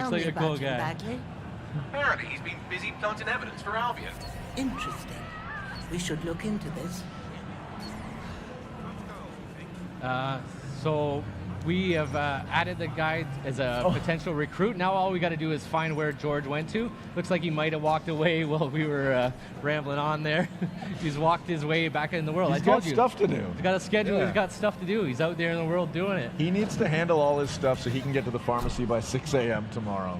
Tell like me a cool about him, guy. Bagley. Apparently, he's been busy planting evidence for Albion. Interesting. We should look into this. So we have added the guy as a potential recruit. Now all we got to do is find where George went to. Looks like he might have walked away while we were rambling on there. He's walked his way back in the world. He's I told got you. stuff to do. He's got a schedule. Yeah. He's got stuff to do. He's out there in the world doing it. He needs to handle all his stuff so he can get to the pharmacy by 6 a.m. tomorrow.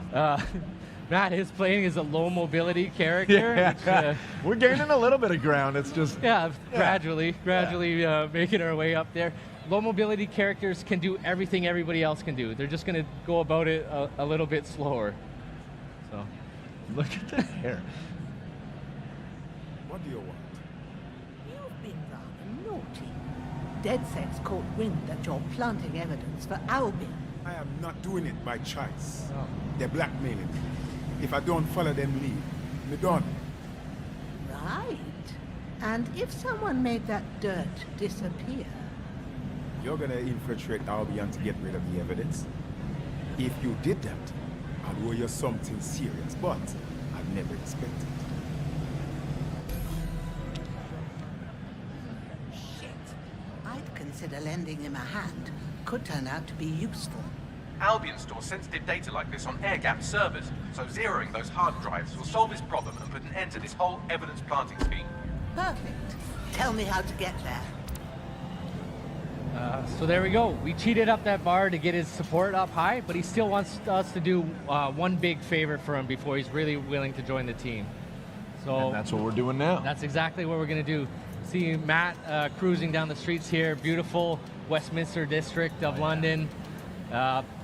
Matt is playing as a low mobility character. Yeah. Which, We're gaining a little bit of ground. It's just gradually making our way up there. Low mobility characters can do everything everybody else can do. They're just going to go about it a little bit slower. So, look at that hair. What do you want? You've been rather naughty. DedSec's caught wind that you're planting evidence for Albion. I am not doing it by choice. Oh. They're blackmailing me. If I don't follow them lead, me done. Right. And if someone made that dirt disappear? You're gonna infiltrate Albion to get rid of the evidence? If you did that, I'd owe you something serious, but I'd never expect it. Shit. I'd consider lending him a hand. Could turn out to be useful. Albion stores sensitive data like this on air-gapped servers, so zeroing those hard drives will solve this problem and put an end to this whole evidence planting scheme. Perfect. Tell me how to get there. So there we go. We cheated up that bar to get his support up high, but he still wants us to do one big favor for him before he's really willing to join the team. So And that's what we're doing now. that's exactly what we're going to do. See Matt cruising down the streets here, beautiful Westminster district of London.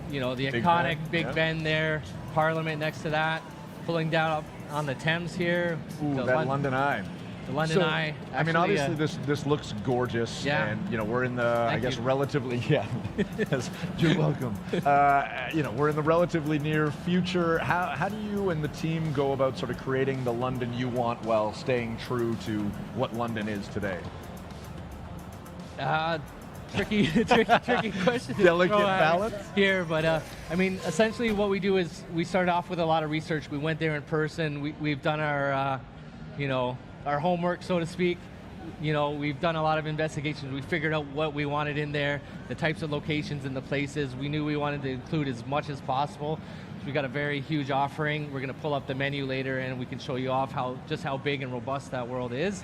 You know, the Big iconic Ben, Big yeah. Ben there, Parliament next to that, pulling down up on the Thames here. Ooh, the that London Eye. The London So, Eye. I mean, Actually, obviously this looks gorgeous, Yeah. and you know we're in the I Thank guess you. relatively yes, you're welcome. You know we're in the relatively near future. How do you and the team go about sort of creating the London you want while staying true to what London is today? tricky question. to Delicate throw at me balance? here, but I mean, essentially what we do is we start off with a lot of research. We went there in person. We've done our, you know, our homework, so to speak. You know, we've done a lot of investigations. We figured out what we wanted in there, the types of locations and the places. We knew we wanted to include as much as possible. So we got a very huge offering. We're going to pull up the menu later, and we can show you off just how big and robust that world is.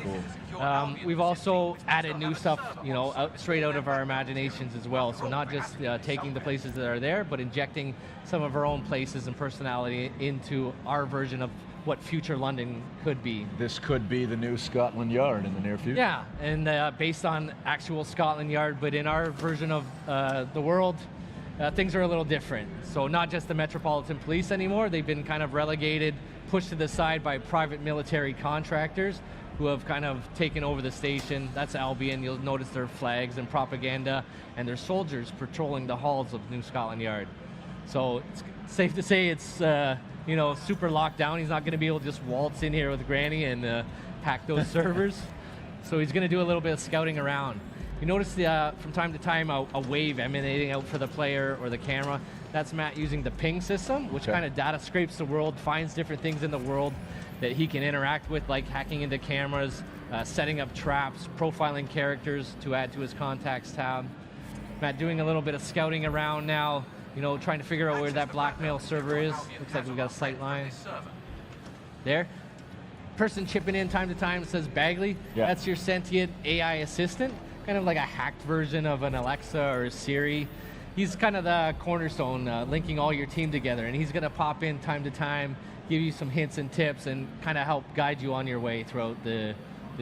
We've also added new stuff, you know, straight out of our imaginations as well. So not just taking the places that are there, but injecting some of our own places and personality into our version of what future London could be. This could be the new Scotland Yard in the near future. Yeah, and based on actual Scotland Yard, but in our version of the world, things are a little different. So not just the Metropolitan Police anymore, they've been kind of relegated, pushed to the side by private military contractors who have kind of taken over the station. That's Albion. You'll notice their flags and propaganda and their soldiers patrolling the halls of New Scotland Yard. So it's safe to say it's you know, super locked down. He's not going to be able to just waltz in here with Granny and hack those servers. So he's going to do a little bit of scouting around. You notice from time to time a wave emanating out for the player or the camera. That's Matt using the ping system, which kind of data scrapes the world, finds different things in the world that he can interact with, like hacking into cameras, setting up traps, profiling characters to add to his contacts tab. Matt doing a little bit of scouting around now, you know, trying to figure out where that blackmail server is. Looks like we've got a sight line. There. Person chipping in time to time says Bagley. Yeah. That's your sentient AI assistant, kind of like a hacked version of an Alexa or a Siri. He's kind of the cornerstone, linking all your team together, and he's going to pop in time to time, give you some hints and tips, and kind of help guide you on your way throughout the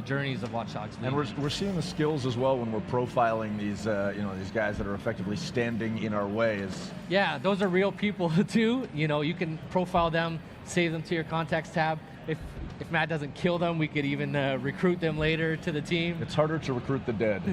journeys of Watch Dogs. And we're seeing the skills as well when we're profiling these you know, these guys that are effectively standing in our way. Yeah, those are real people too. You know, you can profile them, save them to your contacts tab. If Matt doesn't kill them, we could even recruit them later to the team. It's harder to recruit the dead.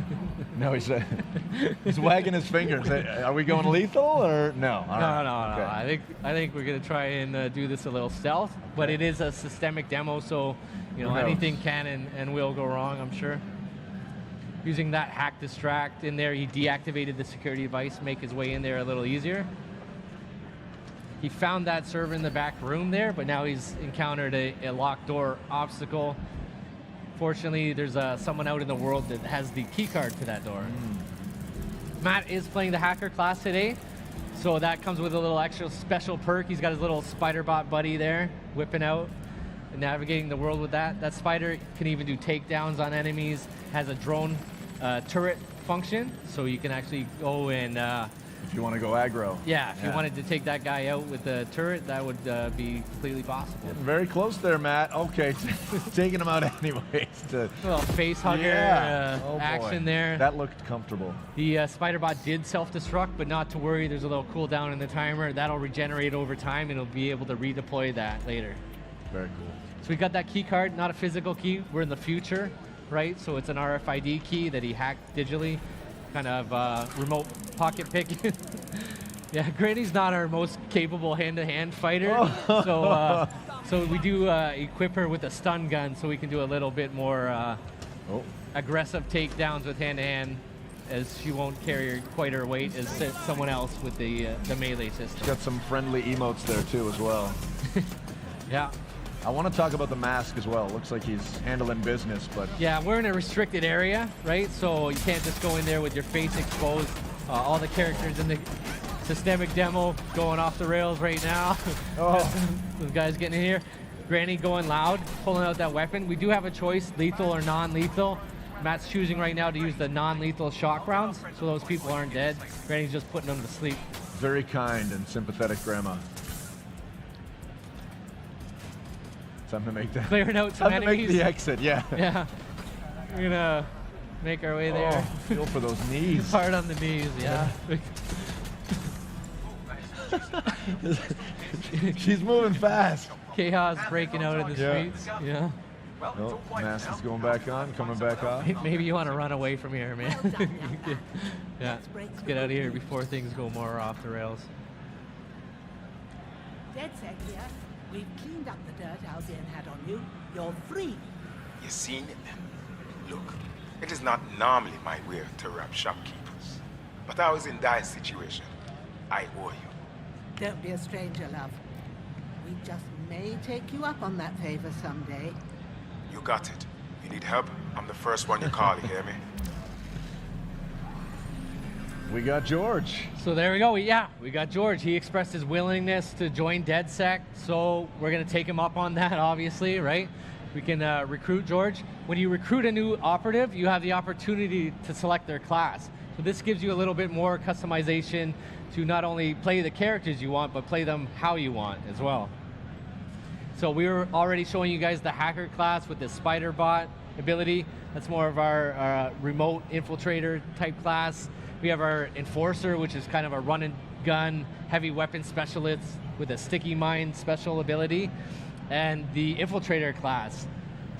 No, he's wagging his fingers. Are we going lethal or no? All right. No. Okay. I think we're gonna try and do this a little stealth, but it is a systemic demo, so you know Who knows? anything can and will go wrong, I'm sure. Using that hack distract in there, he deactivated the security device, make his way in there a little easier. He found that server in the back room there, but now he's encountered a locked door obstacle. Fortunately, there's someone out in the world that has the key card to that door. Matt is playing the hacker class today, so that comes with a little extra special perk. He's got his little spider bot buddy there, whipping out and navigating the world with that. That spider can even do takedowns on enemies, has a drone turret function, so you can actually go and If you want to go aggro. yeah, if you wanted to take that guy out with the turret, that would be completely possible. Very close there, Matt. Okay, taking him out anyways. A little face hugger Oh, boy. action there. That looked comfortable. The spider bot did self-destruct, but not to worry. There's a little cooldown in the timer. That'll regenerate over time, and it'll be able to redeploy that later. Very cool. So we got that key card, not a physical key. We're in the future, right? So it's an RFID key that he hacked digitally, kind of remote pocket picking. Yeah, Granny's not our most capable hand-to-hand fighter, so we do equip her with a stun gun, so we can do a little bit more aggressive takedowns with hand-to-hand, as she won't carry quite her weight as someone else with the melee system. Got some friendly emotes there too as well. Yeah. I want to talk about the mask as well. Looks like he's handling business, but Yeah, we're in a restricted area, right? So you can't just go in there with your face exposed. All the characters in the systemic demo going off the rails right now. Those guys getting in here. Granny going loud, pulling out that weapon. We do have a choice, lethal or non-lethal. Matt's choosing right now to use the non-lethal shock rounds, so those people aren't dead. Granny's just putting them to sleep. very kind and sympathetic grandma. Time to make that. Clearing out some Time to make enemies. the exit, yeah. Yeah. We're gonna make our way there. Oh, feel for those knees. Hard on the knees, yeah. She's moving fast. Chaos breaking out in the Yeah. streets. Yeah. Oh, mask is going back on, coming back off. Maybe you want to run away from here, man. Well done, young man. Yeah. Let's break Let's get out of here before things go more off the rails. Dead set here. We've cleaned up the dirt Albion had on you. You're free. You seen it? Look, it is not normally my way to rob shopkeepers. But I was in dire situation. I owe you. Don't be a stranger, love. We just may take you up on that favor someday. You got it. You need help? I'm the first one you call, you hear me? We got George. So there we go. Yeah, we got George. He expressed his willingness to join DedSec, so we're going to take him up on that, obviously, right? We can recruit George. When you recruit a new operative, you have the opportunity to select their class. So this gives you a little bit more customization to not only play the characters you want, but play them how you want as well. So we were already showing you guys the hacker class with the spider bot ability. That's more of our remote infiltrator type class. We have our enforcer, which is kind of a run and gun heavy weapon specialist with a sticky mine special ability. And the infiltrator class,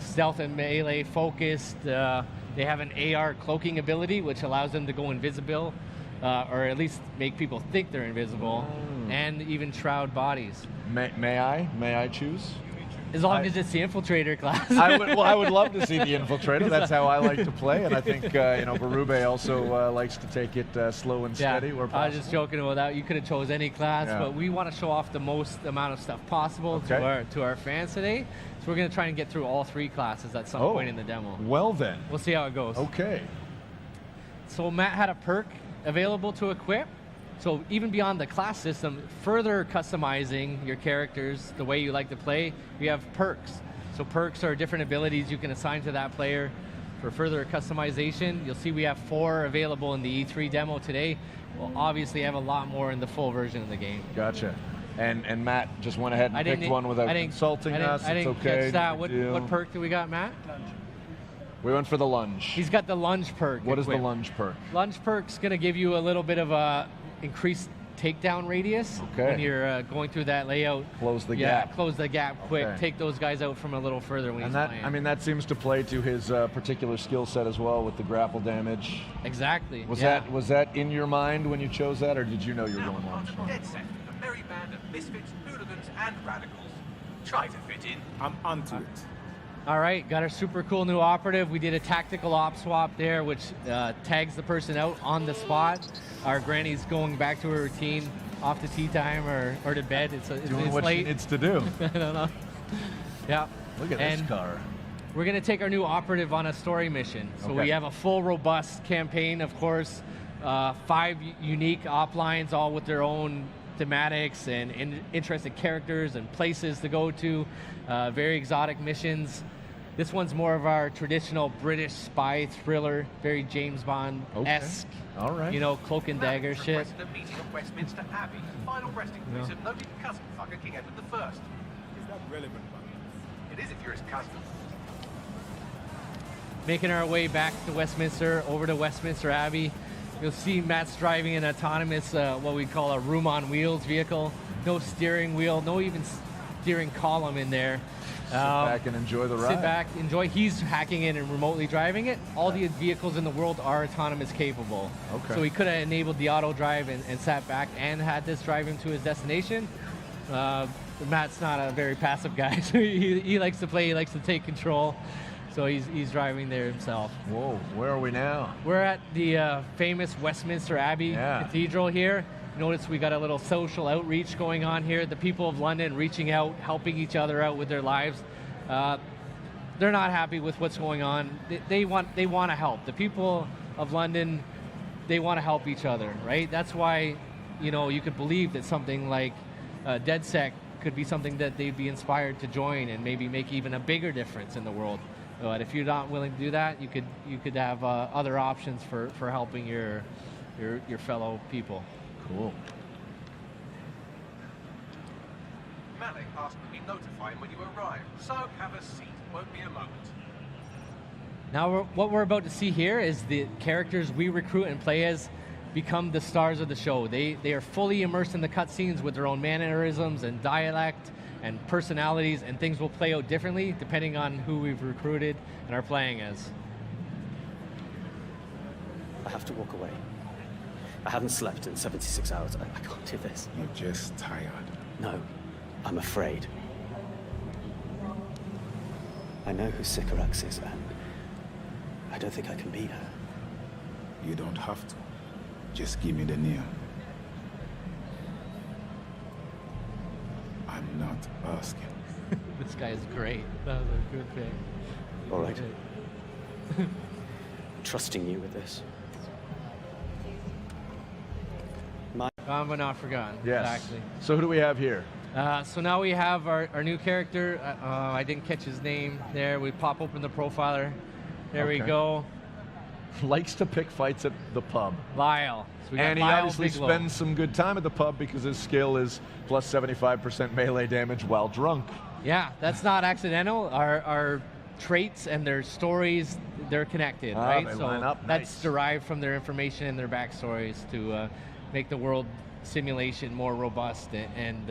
stealth and melee focused. They have an AR cloaking ability, which allows them to go invisible, or at least make people think they're invisible, and even shroud bodies. May I choose? As long as it's the infiltrator class. I would love to see the infiltrator. That's how I like to play, and I think Berube also likes to take it slow and steady where possible. I was just joking about that. You could have chose any class, but we want to show off the most amount of stuff possible to our fans today. So we're going to try and get through all three classes at some point in the demo. Well then. We'll see how it goes. Okay. So Matt had a perk available to equip. So even beyond the class system, further customizing your characters the way you like to play, we have perks. So perks are different abilities you can assign to that player for further customization. You'll see we have 4 available in the E3 demo today. We'll obviously have a lot more in the full version of the game. Gotcha. And Matt just went ahead and picked one without consulting us. I didn't it's okay. catch that. What perk do we got, Matt? We went for the lunge. He's got the lunge perk. What is the lunge perk? Lunge perk's going to give you a little bit of a increased takedown radius when you're going through that layout. Close the gap. Yeah, close the gap quick. Take those guys out from a little further when he's playing. I mean, that seems to play to his particular skill set as well with the grapple damage. Exactly. Was that in your mind when you chose that, or did you know you were going lunge? DedSec, a merry band of misfits, hooligans, and radicals. Try to fit in. I'm onto it. All right, got our super cool new operative. We did a tactical op swap there, which tags the person out on the spot. Our Granny's going back to her routine, off to tea time or to bed. It's Doing what late. she needs to do. I don't know. Yeah. Look at this car. We're going to take our new operative on a story mission. So we have a full, robust campaign, of course. 5 unique op lines, all with their own thematics and interesting characters and places to go to. Very exotic missions. This one's more of our traditional British spy thriller, very James Bond-esque. Okay. All right. You know, cloak and dagger shit. Requested a meeting at Westminster Abbey, final resting place of noted cousin fucker King Edward I. Is that relevant, man? It is if you're his cousin. Making our way back to Westminster, over to Westminster Abbey. You'll see Matt's driving an autonomous, what we call a room on wheels vehicle. No steering wheel, no even steering column in there. Sit back and enjoy the ride. Sit back, enjoy. He's hacking it and remotely driving it. All the vehicles in the world are autonomous capable. Okay. So he could have enabled the auto drive and sat back and had this drive him to his destination. Matt's not a very passive guy, so he likes to play, he likes to take control. So he's driving there himself. Whoa, where are we now? We're at the famous Westminster Abbey Cathedral here. Notice we got a little social outreach going on here. The people of London reaching out, helping each other out with their lives. They're not happy with what's going on. They want to help. The people of London, they want to help each other, right? That's why, you know, you could believe that something like DedSec could be something that they'd be inspired to join and maybe make even a bigger difference in the world. But if you're not willing to do that, you could have other options for helping your fellow people. Cool. Malik asked that we notify him when you arrive, so have a seat. Won't be a moment. Now, what we're about to see here is the characters we recruit and play as become the stars of the show. They are fully immersed in the cutscenes with their own mannerisms and dialect and personalities, and things will play out differently depending on who we've recruited and are playing as. I have to walk away. I haven't slept in 76 hours. I can't do this. You're just tired. No, I'm afraid. I know who Sycorax is, and I don't think I can beat her. You don't have to. Just give me the name. I'm not asking. This guy is great. That was a good pick. All right. Trusting you with this. Gone but not forgotten. Yes. Exactly. So who do we have here? So now we have our new character. I didn't catch his name there. We pop open the profiler. There we go. Likes to pick fights at the pub. Lyle. So we got And he Lyle obviously Bigelow. spends some good time at the pub because his skill is plus 75% melee damage while drunk. Yeah, that's not accidental. Our traits and their stories, they're connected, right? They so line up. that's Nice. derived from their information and their backstories to make the world simulation more robust and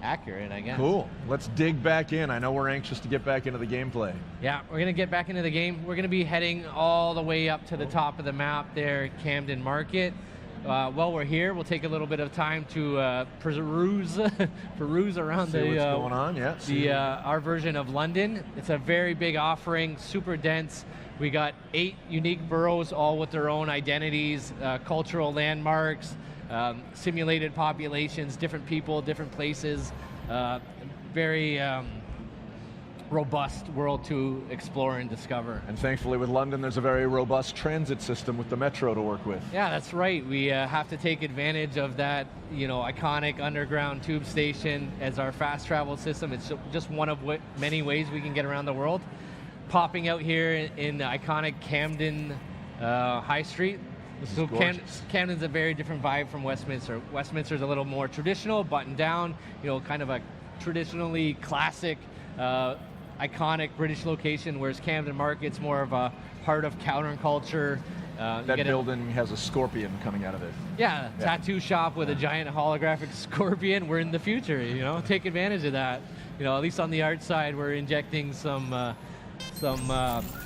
accurate, I guess. Cool. Let's dig back in. I know we're anxious to get back into the gameplay. Yeah, we're going to get back into the game. We're going to be heading all the way up to the top of the map there, Camden Market. While we're here, we'll take a little bit of time to peruse around See what's going on, yeah. our version of London. It's a very big offering, super dense. We got 8 unique boroughs, all with their own identities, cultural landmarks, simulated populations, different people, different places. Very robust world to explore and discover. And thankfully with London, there's a very robust transit system with the metro to work with. Yeah, that's right. We have to take advantage of that, iconic underground tube station as our fast travel system. It's just one of many ways we can get around the world. Popping out here in the iconic Camden High Street. So Camden's a very different vibe from Westminster. Westminster's a little more traditional, buttoned down, kind of a traditionally classic, iconic British location, whereas Camden Market's more of a heart of counterculture. That building has a scorpion coming out of it. Yeah, tattoo shop with a giant holographic scorpion. We're in the future, take advantage of that. At least on the art side, we're injecting a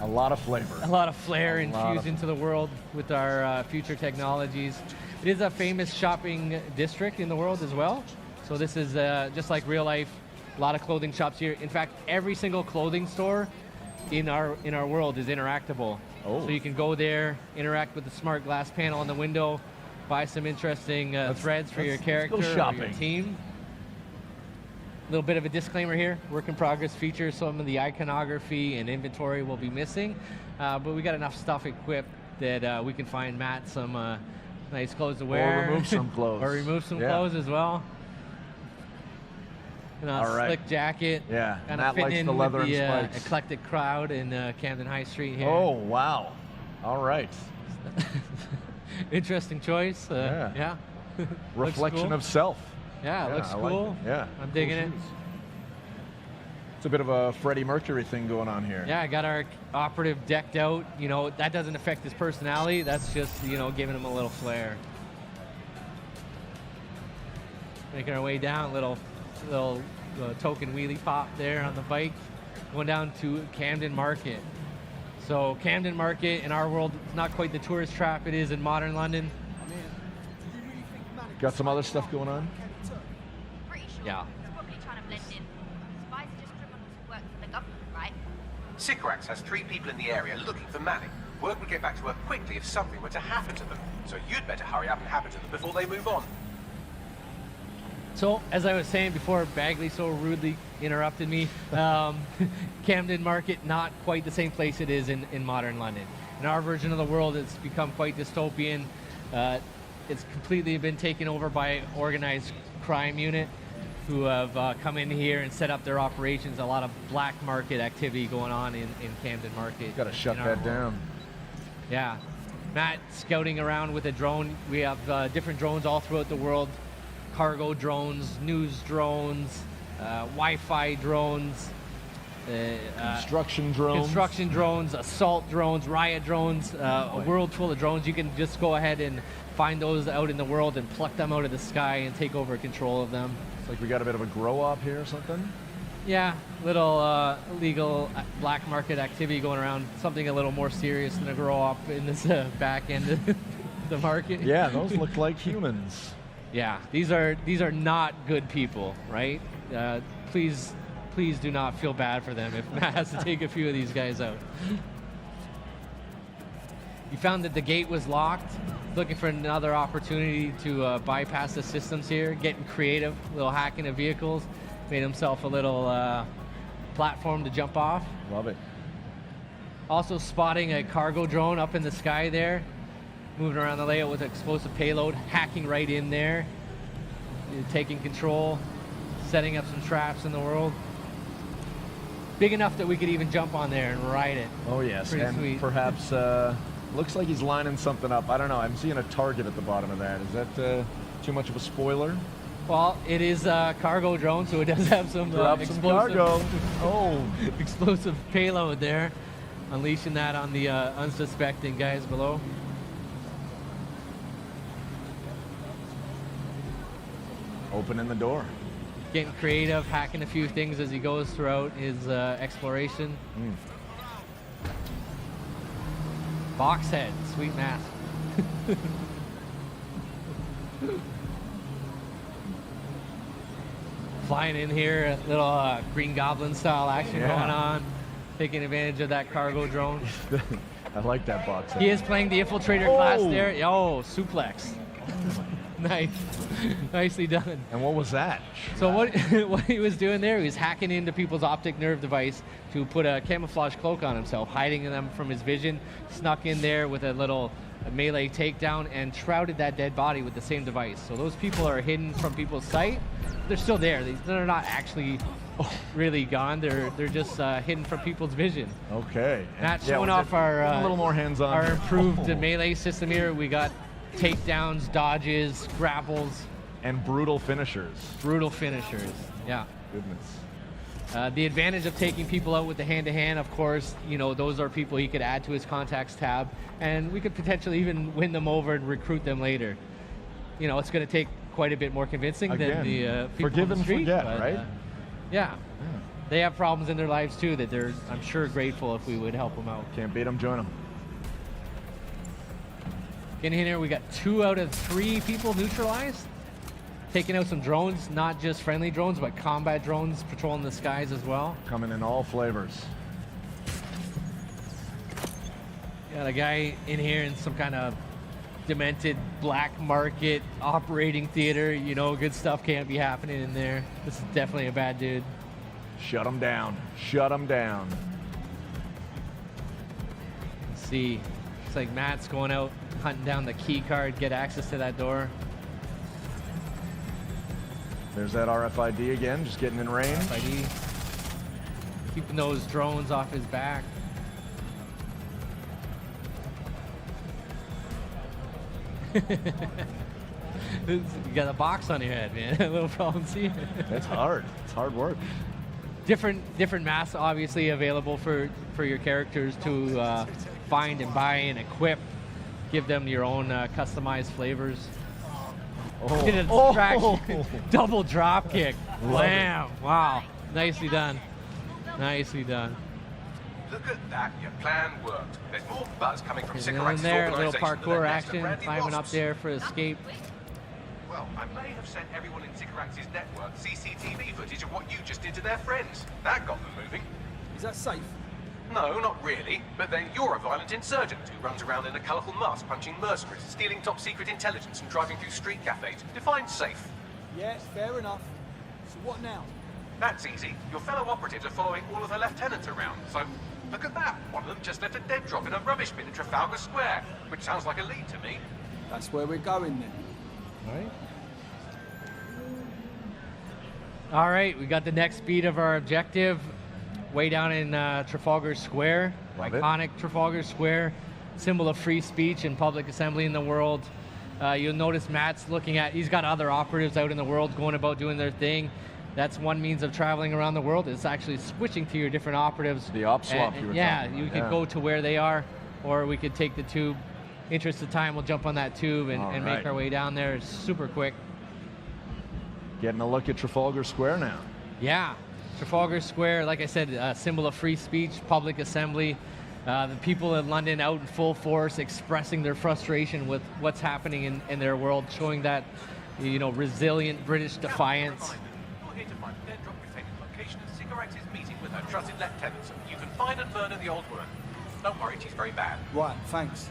lot of flavor. A lot of flair infused into the world with our future technologies. It is a famous shopping district in the world as well. So this is just like real life, a lot of clothing shops here. In fact, every single clothing store in our world is interactable. Oh. So you can go there, interact with the smart glass panel on the window, buy some interesting threads for your let's character go or your shopping. team. A little bit of a disclaimer here, work in progress features, some of the iconography and inventory will be missing, but we got enough stuff equipped that we can find Matt some nice clothes to wear. Or remove some clothes. Or remove some Yeah. clothes as well. You know, All right. slick jacket. Yeah, Kind Matt of fitting likes in the leather with the and spikes. eclectic crowd in Camden High Street here. Oh, wow. All right. Interesting choice. Yeah. Yeah. Looks Reflection cool. of self. Yeah, it looks I like cool. it. Yeah. I'm digging Cool it. shoes. It's a bit of a Freddie Mercury thing going on here. Yeah, I got our operative decked out. You know, that doesn't affect his personality. That's just, you know, giving him a little flair. Making our way down, little token wheelie pop there on the bike. Going down to Camden Market. So Camden Market in our world, it's not quite the tourist trap it is in modern London. Got some other stuff going on? Pretty sure. Yeah. He's probably trying to blend in. Spies are just criminals who work for the government, right? Sycorax has 3 people in the area looking for Manning. Word would get back to her quickly if something were to happen to them. So you'd better hurry up and happen to them before they move on. So, as I was saying before, Bagley so rudely interrupted me. Camden Market, not quite the same place it is in modern London. In our version of the world, it's become quite dystopian. It's completely been taken over by an organized crime unit who have come in here and set up their operations. A lot of black market activity going on in Camden Market. Got to shut in our that world. down. Yeah. Matt scouting around with a drone. We have different drones all throughout the world. Cargo drones, news drones, Wi-Fi drones, Construction drones. construction drones, assault drones, riot drones, a world full of drones. You can just go ahead and find those out in the world and pluck them out of the sky and take over control of them. It's like we got a bit of a grow up here or something. Yeah, little illegal black market activity going around. Something a little more serious than a grow up in this back end of the market. Yeah, those look like humans. Yeah, these are not good people, right? Please do not feel bad for them if Matt has to take a few of these guys out. You found that the gate was locked. Looking for another opportunity to bypass the systems here. Getting creative, little hacking of vehicles. Made himself a little platform to jump off. Love it. Also spotting a cargo drone up in the sky there. Moving around the layout with explosive payload, hacking right in there, taking control, setting up some traps in the world. Big enough that we could even jump on there and ride it. Oh yes, Pretty and sweet. perhaps looks like he's lining something up. I don't know. I'm seeing a target at the bottom of that. Is that too much of a spoiler? Well, it is a cargo drone, so it does have some Drop some explosive, cargo. Oh, explosive payload there, unleashing that on the unsuspecting guys below. opening the door. Getting creative, hacking a few things as he goes throughout his exploration. Box head, sweet mask. Flying in here, a little Green Goblin style action Yeah. going on. Taking advantage of that cargo drone. I like that box head. He is playing the infiltrator class Oh. there. Oh, suplex. Nice. Nicely done. And what was that? So what what he was doing there, he was hacking into people's optic nerve device to put a camouflage cloak on himself, hiding them from his vision, snuck in there with a little melee takedown and shrouded that dead body with the same device. So those people are hidden from people's sight. They're still there. They're not actually really gone. They're just hidden from people's vision. Okay. Not Yeah, showing was off it our a little more hands-on. our improved Oh. melee system here. We got takedowns, dodges, grapples, And brutal finishers. brutal finishers. Yeah. Goodness. The advantage of taking people out with the hand-to-hand, of course, you know, those are people he could add to his contacts tab, and we could potentially even win them over and recruit them later. You know, it's going to take quite a bit more convincing Again, than the people forgive on the and street, forget, but, right? Yeah. They have problems in their lives too that they're, I'm sure, grateful if we would help them out. Can't beat them, join them. Getting in here, we got 2 out of 3 people neutralized. Taking out some drones, not just friendly drones, but combat drones patrolling the skies as well. Coming in all flavors. Got a guy in here in some kind of demented black market operating theater. You know, good stuff can't be happening in there. This is definitely a bad dude. Shut him down. Shut him down. Let's see. Looks like Matt's going out hunting down the key card, get access to that door. There's that RFID again, just getting in range. RFID. Keeping those drones off his back. You got a box on your head, man. A little problem seeing. It's hard. It's hard work. Different masks obviously available for your characters to find and buy and equip. Give them your own customized flavors. Oh. Did a distraction. Double drop kick. Blam. Wow. Nicely done. Nicely done. Look at that, your plan worked. There's more buzz coming from And Sycorax's there, a little organisation than parkour the nest of action, Randy climbing up Wasps. there for escape. Well, I may have sent everyone in Sycorax's network CCTV footage of what you just did to their friends. That got them moving. Is that safe? No, not really. But then you're a violent insurgent who runs around in a colourful mask punching mercenaries, stealing top secret intelligence and driving through street cafes. Define safe. Yeah, fair enough. So what now? That's easy. Your fellow operatives are following all of the lieutenants around, so look at that. One of them just left a dead drop in a rubbish bin in Trafalgar Square, which sounds like a lead to me. That's where we're going then. Right. All right, we got the next beat of our objective way down in Trafalgar Square. Love it. Iconic Trafalgar Square, symbol of free speech and public assembly in the world. You'll notice Matt's looking at, he's got other operatives out in the world going about doing their thing. That's one means of traveling around the world. It's actually switching to your different operatives. The op swap And- you were yeah, talking you about, could yeah. go to where they are, or we could take the tube. Interest of time, we'll jump on that tube and, All and right. make our way down there. It's super quick. Getting a look at Trafalgar Square now. Yeah, Trafalgar Square, like I said, a symbol of free speech, public assembly. The people in London out in full force expressing their frustration with what's happening in their world, showing that, you know, resilient British defiance. You're here to find a dead drop containing location of Sycorax's meeting with her trusted lieutenants. You can find and murder the old woman. Don't worry, she's very bad. Right, thanks.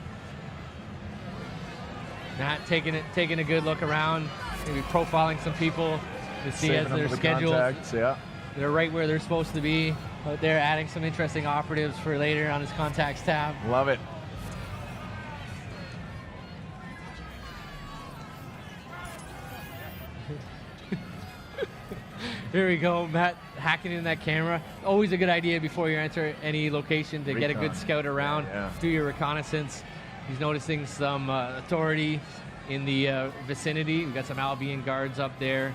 Matt taking a good look around, maybe profiling some people to see Saving as them their for the schedules. contacts, yeah. They're right where they're supposed to be. Out there adding some interesting operatives for later on his contacts tab. Love it. Here we go, Matt hacking in that camera. Always a good idea before you enter any location to get a good Recon. scout around, Yeah. do your reconnaissance. He's noticing some authority in the vicinity. We've got some Albion guards up there.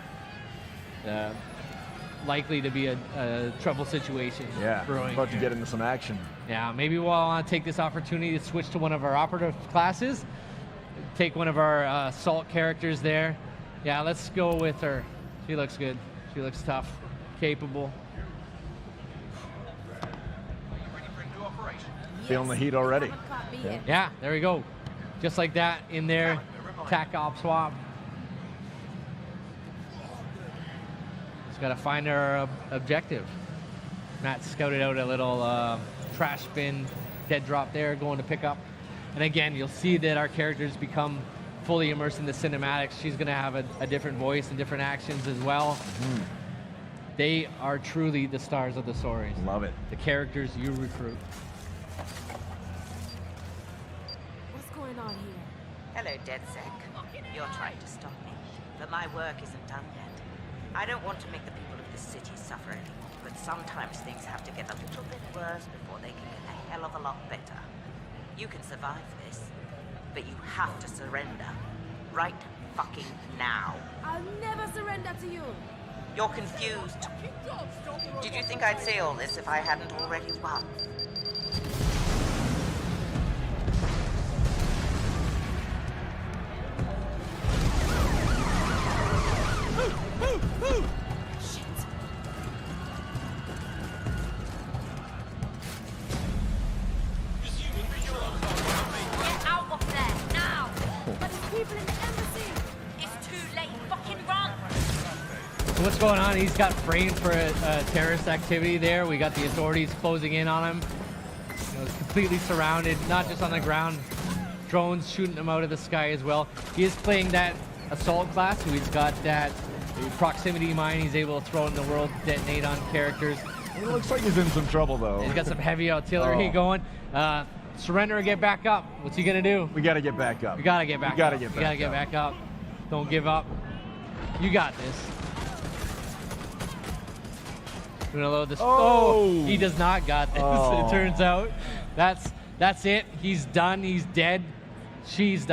Likely to be a trouble situation Yeah. brewing. About to here. get into some action. Yeah, maybe we'll take this opportunity to switch to one of our operative classes. Take one of our assault characters there. Yeah, let's go with her. She looks good. She looks tough, capable. Are you ready for a new operation? Feeling the heat already. Yeah. Yeah, there we go. Just like that in there. Tac op swap. Just got to find our objective. Matt scouted out a little trash bin, dead drop there, going to pick up. And again, you'll see that our characters become fully immersed in the cinematics. She's going to have a different voice and different actions as well. They are truly the stars of the stories. Love it. The characters you recruit. What's going on here? Hello, DedSec. You're trying to stop me, but my work isn't done yet. I don't want to make the people of this city suffer anymore, but sometimes things have to get a little bit worse before they can get a hell of a lot better. You can survive this, but you have to surrender. Right fucking now. I'll never surrender to you. You're confused. Did you think I'd say all this if I hadn't already won? Get out of there, now! But it's people in the embassy. It's too late, fucking run! So what's going on? He's got framed for a terrorist activity there. We got the authorities closing in on him. You know, completely surrounded, not just on the ground, drones shooting them out of the sky as well. He is playing that assault class, so he's got that proximity mine he's able to throw in the world, detonate on characters. It looks like he's in some trouble, though. He's got some heavy artillery going. Surrender or get back up. What's he gonna do? We gotta get back up. We gotta get back We gotta up. get We gotta get back up. Don't give up. You got this. We're gonna load this. Oh! He does not got this. Oh. It turns out. That's it. He's done. He's dead. She's done.